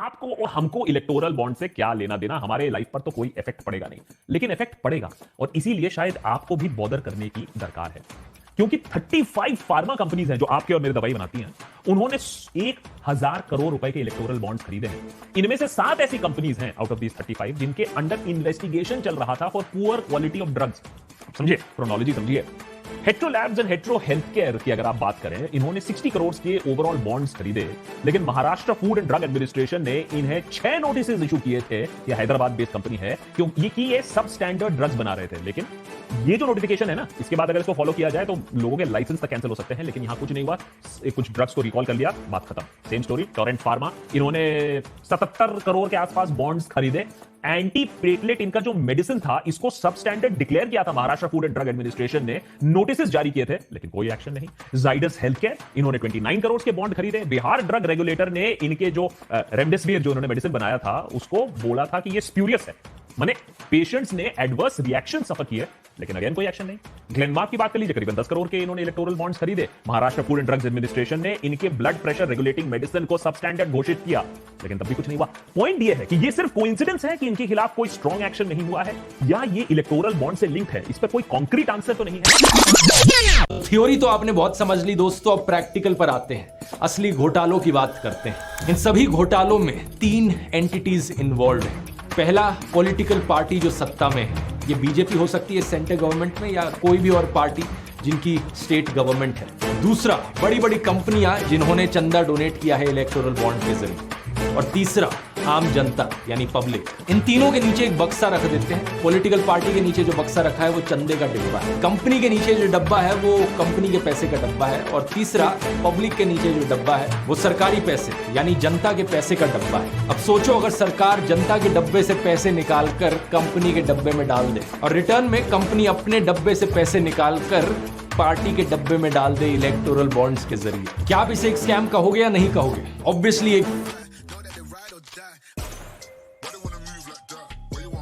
आपको और हमको इलेक्टोरल बॉन्ड से क्या लेना देना, हमारे लाइफ पर तो कोई इफेक्ट पड़ेगा नहीं, लेकिन इफेक्ट पड़ेगा और इसीलिए शायद आपको भी बॉदर करने की दरकार है। क्योंकि 35 फार्मा कंपनीज हैं जो आपके और मेरे दवाई बनाती हैं, उन्होंने 1000 करोड़ रुपए के इलेक्टोरल बॉन्ड्स खरीदे हैं। इनमें से 7 ऐसी कंपनीज हैं आउट ऑफ दीस 35 जिनके अंडर इन्वेस्टिगेशन चल रहा था for poor quality of drugs. समझिए, क्रोनोलॉजी समझिए। Hetero labs and hetero health care की अगर आप बात करें, इन्होंने 60 करोड़ के ओवरऑल बॉन्ड्स खरीदे, लेकिन Maharashtra food and drug administration ने इन्हें 6 नोटिस इशू किए थे। ये हैदराबाद बेस्ड कंपनी है क्योंकि ये सब स्टैंडर्ड ड्रग्स बना रहे थे। लेकिन ये जो नोटिफिकेशन है ना, इसके बाद अगर इसको फॉलो किया जाए तो लोगों के लाइसेंस तक कैंसिल हो सकते हैं, लेकिन यहां कुछ नहीं हुआ। कुछ ड्रग्स को रिकॉल कर लिया, बात खत्म। सेम स्टोरी टोरेंट फार्मा, इन्होंने 77 करोड़ के आसपास बॉन्ड्स खरीदे। एंटी प्लेटलेट इनका जो मेडिसिन था, इसको सब स्टैंडर्ड डिक्लेयर किया था Maharashtra food and drug administration ने, नोटिस जारी किए थे, लेकिन कोई एक्शन नहीं। जाइडस हेल्थ केयर, इन्होंने 29 करोड़ के बॉन्ड खरीदे। बिहार ड्रग रेगुलेटर ने इनके जो रेमडेसिविर जो इन्होंने मेडिसिन बनाया था, उसको बोला था कि ये स्प्यूरियस है, माने पेशेंट्स ने एडवर्स रिएक्शन सफर किए, लेकिन अगेन कोई एक्शन नहीं। ग्लेनमार्क की बात कर लीजिए, करीबन 10 करोड़ के इन्होंने इलेक्टोरल बॉन्ड्स खरीदे। Maharashtra food and drugs administration ने इनके ब्लड प्रेशर रेगुलेटिंग मेडिसिन को सब स्टैंडर्ड घोषित किया, लेकिन तब भी कुछ नहीं हुआ। पॉइंट ये है कि ये सिर्फ कोइंसिडेंस है कि इनके खिलाफ कोई स्ट्रॉन्ग एक्शन नहीं हुआ है, या ये इलेक्टोरल बॉन्ड से लिंक है, इस पर कोई कॉन्क्रीट आंसर तो नहीं है। थ्योरी तो आपने बहुत समझ ली दोस्तों, अब प्रैक्टिकल पर आते हैं, असली घोटालों की बात करते हैं। इन सभी घोटालों में 3 एंटिटीज इन्वॉल्व हैं। पहला, पॉलिटिकल पार्टी जो सत्ता में है, ये बीजेपी हो सकती है सेंट्रल गवर्नमेंट में, या कोई भी और पार्टी जिनकी स्टेट गवर्नमेंट है। दूसरा, बड़ी बड़ी कंपनियां जिन्होंने चंदा डोनेट किया है इलेक्टोरल बॉन्ड के जरिए। और तीसरा, आम जनता यानी पब्लिक। इन तीनों के नीचे एक बक्सा रख देते हैं। पॉलिटिकल पार्टी के नीचे जो बक्सा रखा है वो चंदे का डिब्बा है, कंपनी के नीचे जो डब्बा है वो कंपनी के पैसे का डब्बा है, और तीसरा, पब्लिक के नीचे जो डब्बा है वो सरकारी पैसे यानी जनता के पैसे का डब्बा है। अब सोचो, अगर सरकार जनता के डब्बे से पैसे निकालकर कंपनी के डब्बे में डाल दे, और रिटर्न में कंपनी अपने डब्बे से पैसे निकालकर पार्टी के डब्बे में डाल दे इलेक्टोरल बॉन्ड्स के जरिए, क्या आप इसे एक स्कैम कहोगे या नहीं कहोगे? ऑब्वियसली एक